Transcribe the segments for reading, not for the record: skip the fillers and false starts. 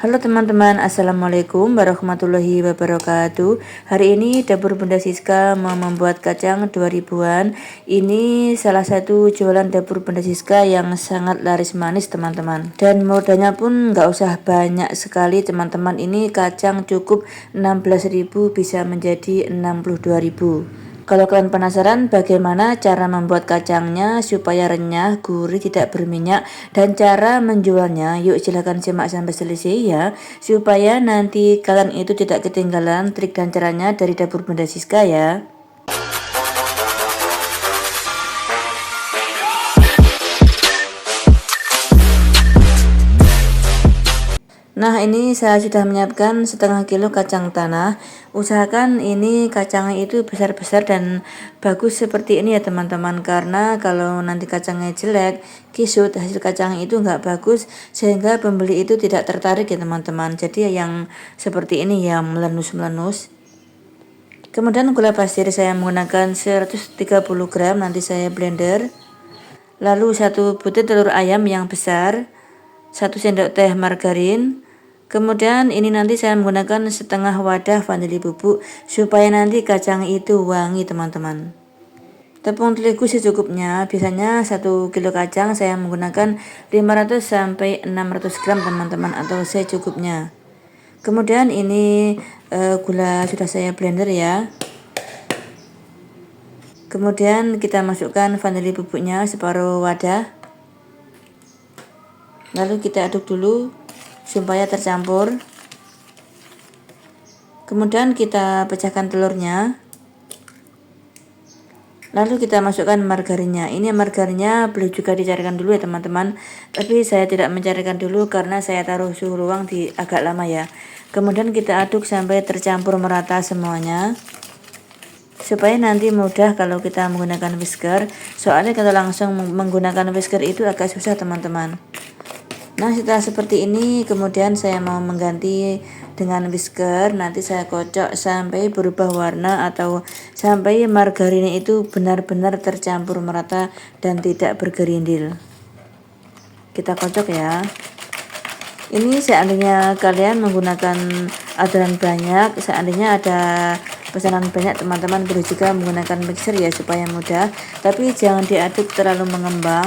Halo teman-teman, Assalamualaikum warahmatullahi wabarakatuh. Hari ini dapur Bunda Siska mau membuat kacang 2000-an. Ini salah satu jualan dapur Bunda Siska yang sangat laris manis teman-teman. Dan modalnya pun nggak usah banyak sekali teman-teman. Ini kacang cukup 16.000 bisa menjadi 62.000. Kalau kalian penasaran bagaimana cara membuat kacangnya supaya renyah, gurih, tidak berminyak, dan cara menjualnya, yuk silahkan simak sampai selesai ya, supaya nanti kalian itu tidak ketinggalan trik dan caranya dari dapur Bunda Siska ya. Nah, ini saya sudah menyiapkan setengah kilo kacang tanah. Usahakan ini kacangnya itu besar-besar dan bagus seperti ini ya teman-teman, karena kalau nanti kacangnya jelek, kisut, hasil kacangnya itu nggak bagus sehingga pembeli itu tidak tertarik ya teman-teman. Jadi yang seperti ini ya, melenus-melenus. Kemudian gula pasir saya menggunakan 130 gram, nanti saya blender. Lalu 1 butir telur ayam yang besar, 1 sendok teh margarin. Kemudian ini nanti saya menggunakan setengah wadah vanili bubuk supaya nanti kacang itu wangi teman-teman. Tepung terigu secukupnya, biasanya 1 kilo kacang saya menggunakan 500 sampai 600 gram teman-teman, atau secukupnya. Kemudian ini gula sudah saya blender ya. Kemudian kita masukkan vanili bubuknya separuh wadah. Lalu kita aduk dulu supaya tercampur. Kemudian kita pecahkan telurnya. Lalu kita masukkan margarinnya. Ini margarinnya boleh juga dicarikan dulu ya teman-teman. Tapi saya tidak mencarikan dulu karena saya taruh suhu ruang di agak lama ya. Kemudian kita aduk sampai tercampur merata semuanya. Supaya nanti mudah kalau kita menggunakan whisker. Soalnya kalau langsung menggunakan whisker itu agak susah teman-teman. Nah, setelah seperti ini kemudian saya mau mengganti dengan whisker. Nanti saya kocok sampai berubah warna atau sampai margarinnya itu benar-benar tercampur merata dan tidak bergerindil. Kita kocok ya. Ini seandainya kalian menggunakan adonan banyak, seandainya ada pesanan banyak teman-teman, boleh juga menggunakan mixer ya supaya mudah. Tapi jangan diaduk terlalu mengembang.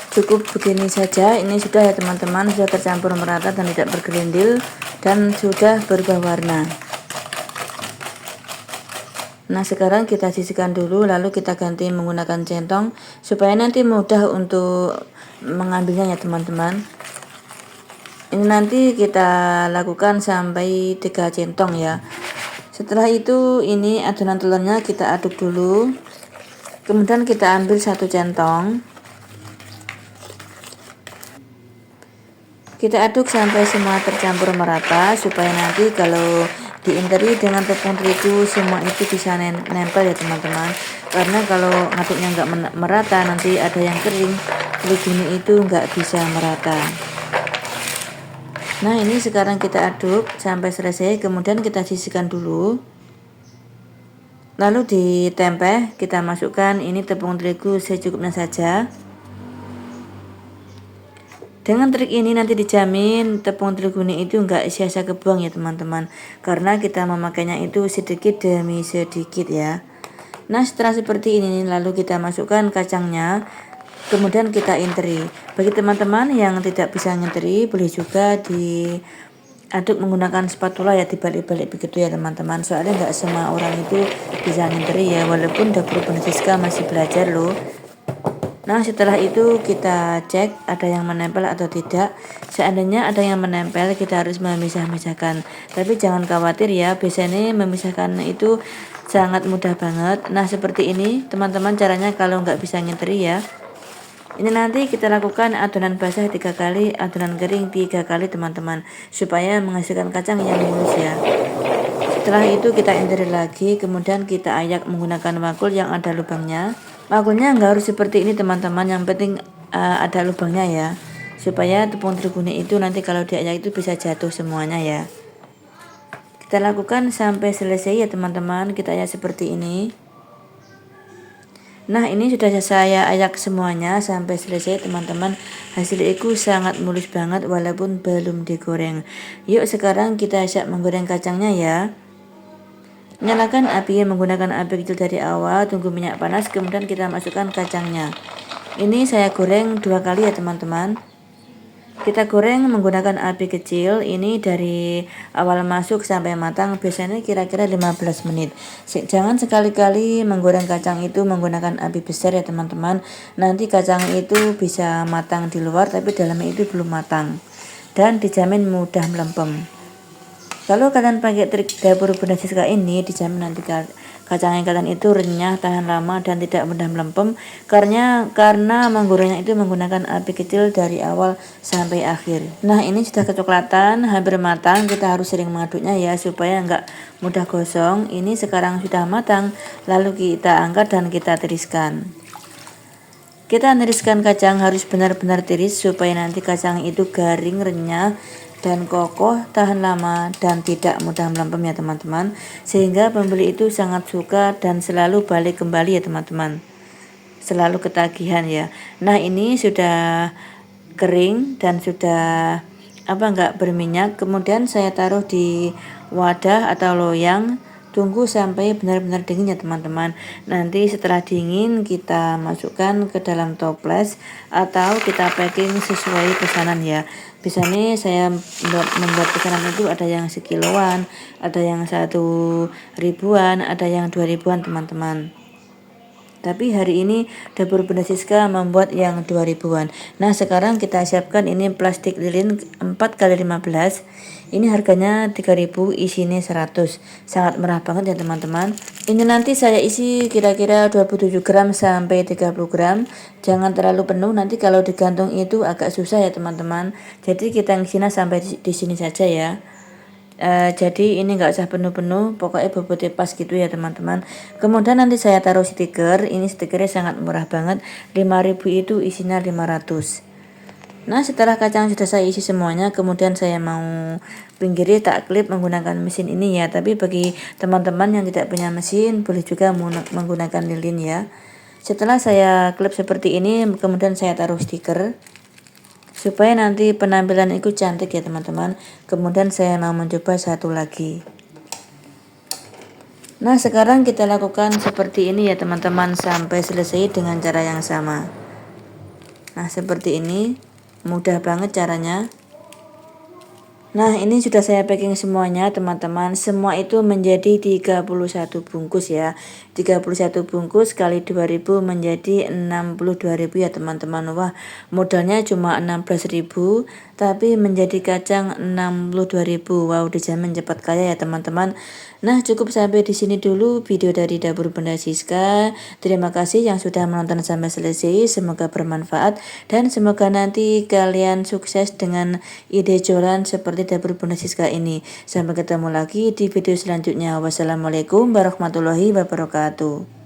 Cukup begini saja, ini sudah ya teman-teman, sudah tercampur merata dan tidak bergerindil dan sudah berubah warna. Nah, sekarang kita sisihkan dulu, lalu kita ganti menggunakan centong supaya nanti mudah untuk mengambilnya ya teman-teman. Ini nanti kita lakukan sampai 3 centong ya. Setelah itu ini adonan telurnya kita aduk dulu. Kemudian kita ambil 1 centong. Kita aduk sampai semua tercampur merata supaya nanti kalau diinteri dengan tepung terigu semua itu bisa nempel ya teman-teman. Karena kalau ngaduknya nggak merata nanti ada yang kering, terigunya itu nggak bisa merata. Nah, ini sekarang kita aduk sampai selesai, kemudian kita sisihkan dulu. Lalu di tempeh kita masukkan ini tepung terigu secukupnya saja. Dengan trik ini nanti dijamin tepung terigu ini itu enggak sia-sia kebuang ya teman-teman, karena kita memakainya itu sedikit demi sedikit ya. Nah, setelah seperti ini lalu kita masukkan kacangnya, kemudian kita interi. Bagi teman-teman yang tidak bisa nginteri, boleh juga diaduk menggunakan spatula ya, dibalik-balik begitu ya teman-teman. Soalnya enggak semua orang itu bisa nginteri ya, walaupun dapur Bunda Siska masih belajar loh. Nah, setelah itu kita cek ada yang menempel atau tidak. Seandainya ada yang menempel, kita harus memisah-misahkan. Tapi jangan khawatir ya, biasanya memisahkan itu sangat mudah banget. Nah, seperti ini teman-teman caranya kalau nggak bisa nginteri ya. Ini nanti kita lakukan adonan basah 3 kali, adonan kering 3 kali teman-teman, supaya menghasilkan kacang yang mulus ya. Setelah itu kita interi lagi, kemudian kita ayak menggunakan bakul yang ada lubangnya. Bakulnya nggak harus seperti ini teman-teman, yang penting ada lubangnya ya, supaya tepung terigunya itu nanti kalau diayak itu bisa jatuh semuanya ya. Kita lakukan sampai selesai ya teman-teman, kita ayak seperti ini. Nah, ini sudah saya ayak semuanya sampai selesai teman-teman. Hasil itu sangat mulus banget walaupun belum digoreng. Yuk sekarang kita siap menggoreng kacangnya ya. Nyalakan api menggunakan api kecil dari awal, tunggu minyak panas, kemudian kita masukkan kacangnya. Ini saya goreng 2 kali ya teman-teman. Kita goreng menggunakan api kecil, ini dari awal masuk sampai matang biasanya kira-kira 15 menit. Jangan sekali-kali menggoreng kacang itu menggunakan api besar ya teman-teman. Nanti kacang itu bisa matang di luar tapi dalamnya itu belum matang. Dan dijamin mudah melempem. Kalau kalian pakai trik dapur Bunda Siska ini, dijamin nanti kacang yang kalian itu renyah, tahan lama, dan tidak mudah melempem karena menggorengnya itu menggunakan api kecil dari awal sampai akhir. Nah, ini sudah kecoklatan, hampir matang. Kita harus sering mengaduknya ya supaya enggak mudah gosong. Ini sekarang sudah matang, lalu kita angkat dan kita tiriskan. Kita tiriskan kacang harus benar-benar tiris supaya nanti kacang itu garing, renyah, dan kokoh, tahan lama, dan tidak mudah melempem ya teman-teman, sehingga pembeli itu sangat suka dan selalu balik kembali ya teman-teman, selalu ketagihan ya. Nah, ini sudah kering dan sudah enggak berminyak. Kemudian saya taruh di wadah atau loyang, tunggu sampai benar-benar dingin ya teman-teman. Nanti setelah dingin kita masukkan ke dalam toples atau kita packing sesuai pesanan ya. Biasanya saya membuat pesanan itu ada yang sekiloan, ada yang 1.000-an, ada yang 2.000-an teman-teman. Tapi hari ini dapur Bunda Siska membuat yang 2.000-an. Nah, sekarang kita siapkan ini plastik lilin 4x15. Ini harganya 3.000, isinya 100. Sangat murah banget ya teman-teman. Ini nanti saya isi kira-kira 27 gram sampai 30 gram. Jangan terlalu penuh, nanti kalau digantung itu agak susah ya teman-teman. Jadi kita ngisinya sampai di sini saja ya. Jadi ini enggak usah penuh-penuh, pokoknya bobotnya pas gitu ya teman-teman. Kemudian nanti saya taruh stiker. Ini stikernya sangat murah banget, 5.000 itu isinya 500. Nah, setelah kacang sudah saya isi semuanya, kemudian saya mau pinggiri tak klip menggunakan mesin ini ya. Tapi bagi teman-teman yang tidak punya mesin, boleh juga menggunakan lilin ya. Setelah saya klip seperti ini, kemudian saya taruh stiker supaya nanti penampilan itu cantik ya teman-teman. Kemudian saya mau mencoba satu lagi. Nah, sekarang kita lakukan seperti ini ya teman-teman sampai selesai dengan cara yang sama. Nah, seperti ini, mudah banget caranya. Nah, ini sudah saya packing semuanya teman-teman. Semua itu menjadi 31 bungkus ya. 31 bungkus kali 2.000 menjadi 62.000 ya teman-teman. Wah, modalnya cuma 16.000 tapi menjadi kacang 62.000. Wow, dijamin cepat kaya ya teman-teman. Nah, cukup sampai di sini dulu video dari dapur Bunda Siska. Terima kasih yang sudah menonton sampai selesai. Semoga bermanfaat dan semoga nanti kalian sukses dengan ide jualan seperti dapur Bunda Siska ini. Sampai ketemu lagi di video selanjutnya. Wassalamualaikum warahmatullahi wabarakatuh.